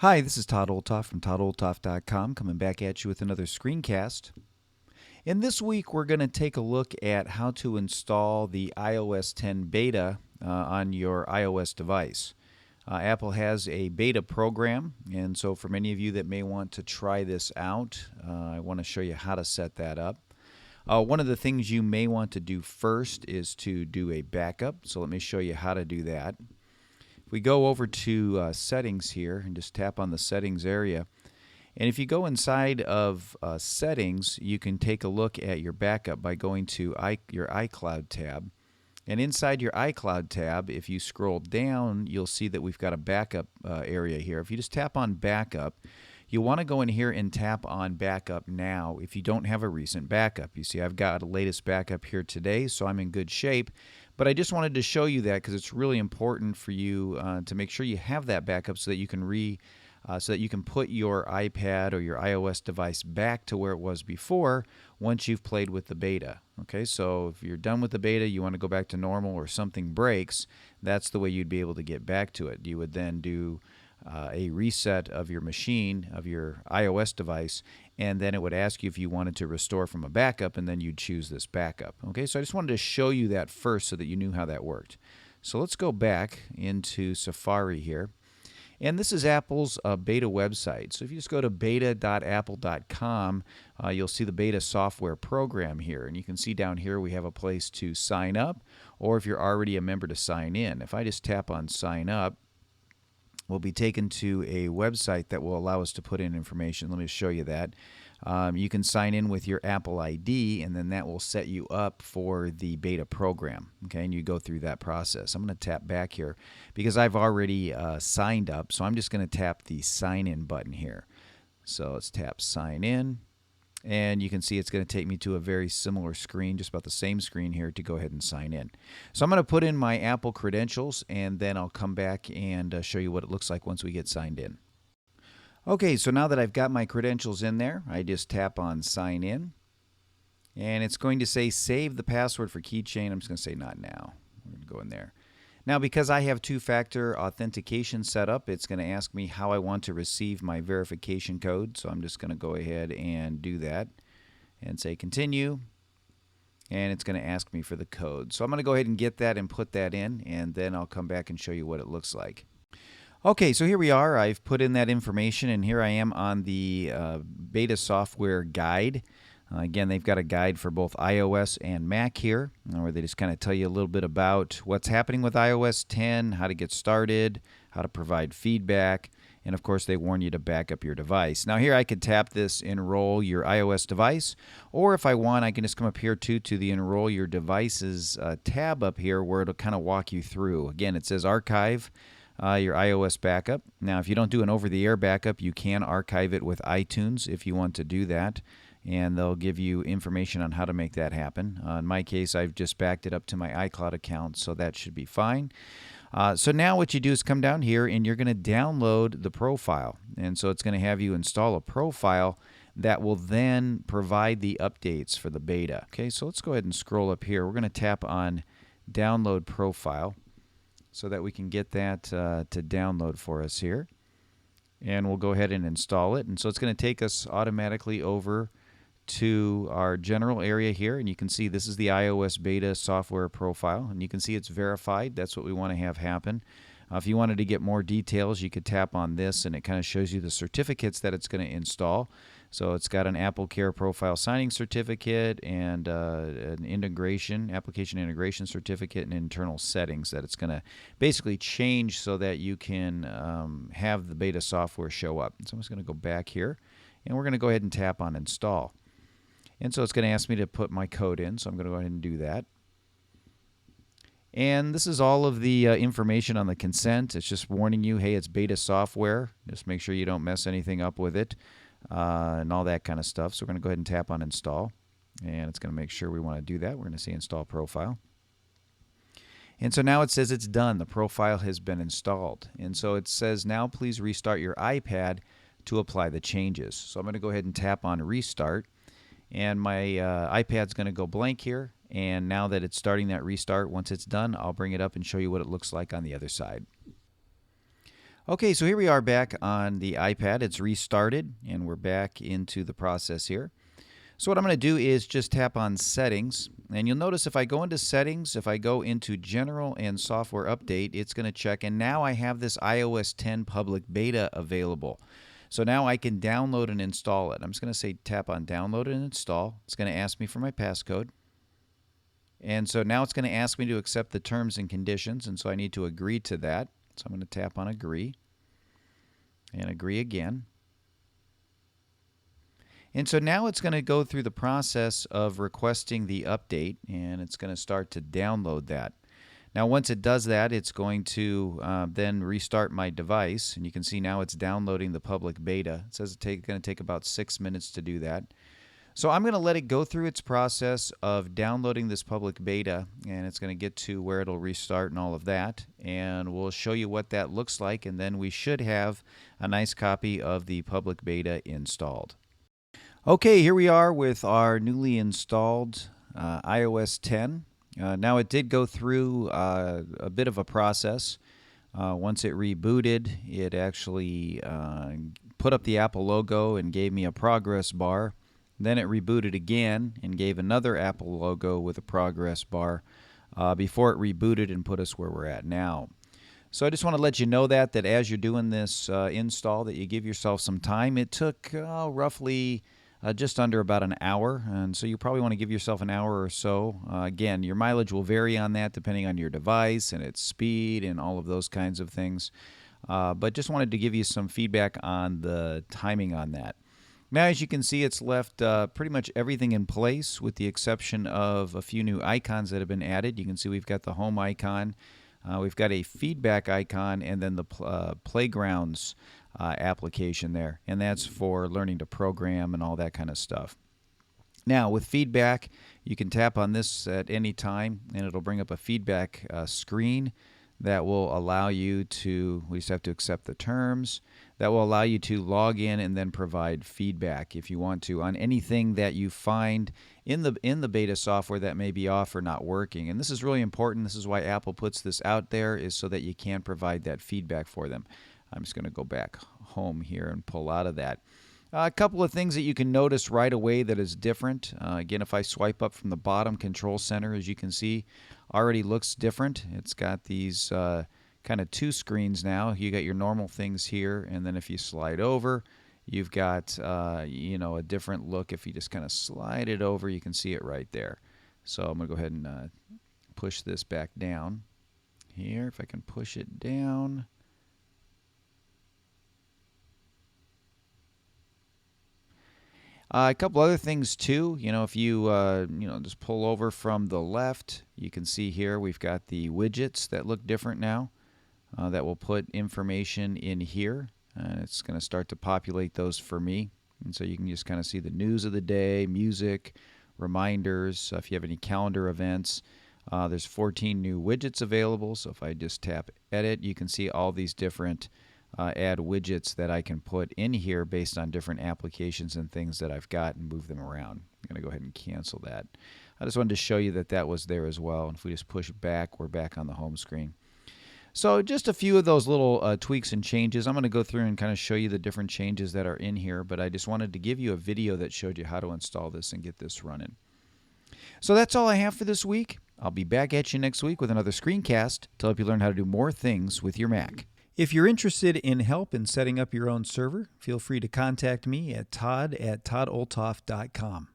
Hi, this is Todd Olthoff from toddolthoff.com coming back at you with another screencast. And this week we're going to take a look at how to install the iOS 10 beta on your iOS device. Apple has a beta program, and so for many of you that may want to try this out, I want to show you how to set that up. One of the things you may want to do first is to do a backup, so let me show you how to do that. If we go over to settings here and just tap on the settings area, and if you go inside of settings, you can take a look at your backup by going to your iCloud tab. And inside your iCloud tab, if you scroll down, you'll see that we've got a backup area here. If you just tap on backup, you want to go in here and tap on backup now if you don't have a recent backup. You see I've got a latest backup here today, so I'm in good shape. But I just wanted to show you that because it's really important for you to make sure you have that backup so that you can put your iPad or your iOS device back to where it was before once you've played with the beta. Okay, so if you're done with the beta, you want to go back to normal or something breaks, that's the way you'd be able to get back to it. You would then do a reset of your machine, of your iOS device, and then it would ask you if you wanted to restore from a backup, and then you'd choose this backup. Okay, so I just wanted to show you that first so that you knew how that worked. So let's go back into Safari here. And this is Apple's beta website. So if you just go to beta.apple.com, you'll see the beta software program here. And you can see down here we have a place to sign up, or if you're already a member, to sign in. If I just tap on sign up, we'll be taken to a website that will allow us to put in information. Let me show you that. You can sign in with your Apple ID, and then that will set you up for the beta program. Okay, and you go through that process. I'm going to tap back here because I've already signed up, so I'm just going to tap the sign in button here. So let's tap sign in. And you can see it's going to take me to a very similar screen, just about the same screen here, to go ahead and sign in. So I'm going to put in my Apple credentials, and then I'll come back and show you what it looks like once we get signed in. Okay, so now that I've got my credentials in there, I just tap on sign in. And it's going to say save the password for keychain. I'm just going to say not now. We're going to go in there. Now, because I have two-factor authentication set up, it's going to ask me how I want to receive my verification code. So I'm just going to go ahead and do that and say continue. And it's going to ask me for the code. So I'm going to go ahead and get that and put that in, and then I'll come back and show you what it looks like. Okay, so here we are. I've put in that information, and here I am on the beta software guide. Again, they've got a guide for both iOS and Mac here, where they just kind of tell you a little bit about what's happening with iOS 10, how to get started, how to provide feedback, and of course they warn you to back up your device. Now here I could tap this enroll your iOS device, or if I want I can just come up here to the enroll your devices tab up here where it'll kind of walk you through. Again, it says archive your iOS backup. Now if you don't do an over-the-air backup, you can archive it with iTunes if you want to do that. And they'll give you information on how to make that happen. In my case, I've just backed it up to my iCloud account, so that should be fine. So now what you do is come down here and you're going to download the profile. And so it's going to have you install a profile that will then provide the updates for the beta. Okay, so let's go ahead and scroll up here. We're going to tap on download profile so that we can get that to download for us here. And we'll go ahead and install it. And so it's going to take us automatically over to our general area here, and you can see this is the iOS beta software profile, and you can see it's verified. That's what we want to have happen. If you wanted to get more details, you could tap on this and it kind of shows you the certificates that it's going to install. So it's got an Apple Care profile signing certificate and an application integration certificate, and internal settings that it's going to basically change so that you can have the beta software show up. So I'm just going to go back here, and we're going to go ahead and tap on install. And so it's going to ask me to put my code in, so I'm going to go ahead and do that. And this is all of the information on the consent. It's just warning you, hey, it's beta software. Just make sure you don't mess anything up with it and all that kind of stuff. So we're going to go ahead and tap on install. And it's going to make sure we want to do that. We're going to say install profile. And so now it says it's done. The profile has been installed. And so it says now please restart your iPad to apply the changes. So I'm going to go ahead and tap on restart. And my iPad's going to go blank here. And now that it's starting that restart, once it's done, I'll bring it up and show you what it looks like on the other side. Okay, so here we are back on the iPad. It's restarted and we're back into the process here. So what I'm going to do is just tap on Settings, and you'll notice if I go into Settings, if I go into General and Software Update, it's going to check, and now I have this iOS 10 public beta available. So now I can download and install it. I'm just going to say tap on Download and Install. It's going to ask me for my passcode. And so now it's going to ask me to accept the terms and conditions, and so I need to agree to that. So I'm going to tap on Agree and agree again. And so now it's going to go through the process of requesting the update, and it's going to start to download that. Now once it does that, it's going to then restart my device, and you can see now it's downloading the public beta. It says it's going to take about 6 minutes to do that. So I'm going to let it go through its process of downloading this public beta, and it's going to get to where it'll restart and all of that, and we'll show you what that looks like, and then we should have a nice copy of the public beta installed. Okay, here we are with our newly installed iOS 10. Now it did go through a bit of a process. Once it rebooted, it actually put up the Apple logo and gave me a progress bar. Then it rebooted again and gave another Apple logo with a progress bar before it rebooted and put us where we're at now. So I just want to let you know that as you're doing this install, that you give yourself some time. It took roughly just under about an hour, and so you probably want to give yourself an hour or so. Again, your mileage will vary on that depending on your device and its speed and all of those kinds of things. But just wanted to give you some feedback on the timing on that. Now, as you can see, it's left pretty much everything in place with the exception of a few new icons that have been added. You can see we've got the home icon, we've got a feedback icon, and then the playgrounds application there, and that's for learning to program and all that kind of stuff. Now with feedback, you can tap on this at any time and it'll bring up a feedback screen that will allow you to, we just have to accept the terms, that will allow you to log in and then provide feedback if you want to on anything that you find in the beta software that may be off or not working. And this is really important. This is why Apple puts this out there, is so that you can provide that feedback for them. I'm just going to go back home here and pull out of that. A couple of things that you can notice right away that is different. Again, if I swipe up from the bottom, Control Center, as you can see, already looks different. It's got these kind of two screens now. You got your normal things here, and then if you slide over, you've got a different look. If you just kind of slide it over, you can see it right there. So I'm going to go ahead and push this back down here. If I can push it down. A couple other things too, if you just pull over from the left, you can see here we've got the widgets that look different now that will put information in here. It's going to start to populate those for me, and so you can just kind of see the news of the day, music, reminders, if you have any calendar events. There's 14 new widgets available, so if I just tap edit, you can see all these different add widgets that I can put in here based on different applications and things that I've got and move them around. I'm going to go ahead and cancel that. I just wanted to show you that was there as well. And if we just push back, we're back on the home screen. So just a few of those little tweaks and changes. I'm going to go through and kind of show you the different changes that are in here, but I just wanted to give you a video that showed you how to install this and get this running. So that's all I have for this week. I'll be back at you next week with another screencast to help you learn how to do more things with your Mac. If you're interested in help in setting up your own server, feel free to contact me at todd@toddolthoff.com.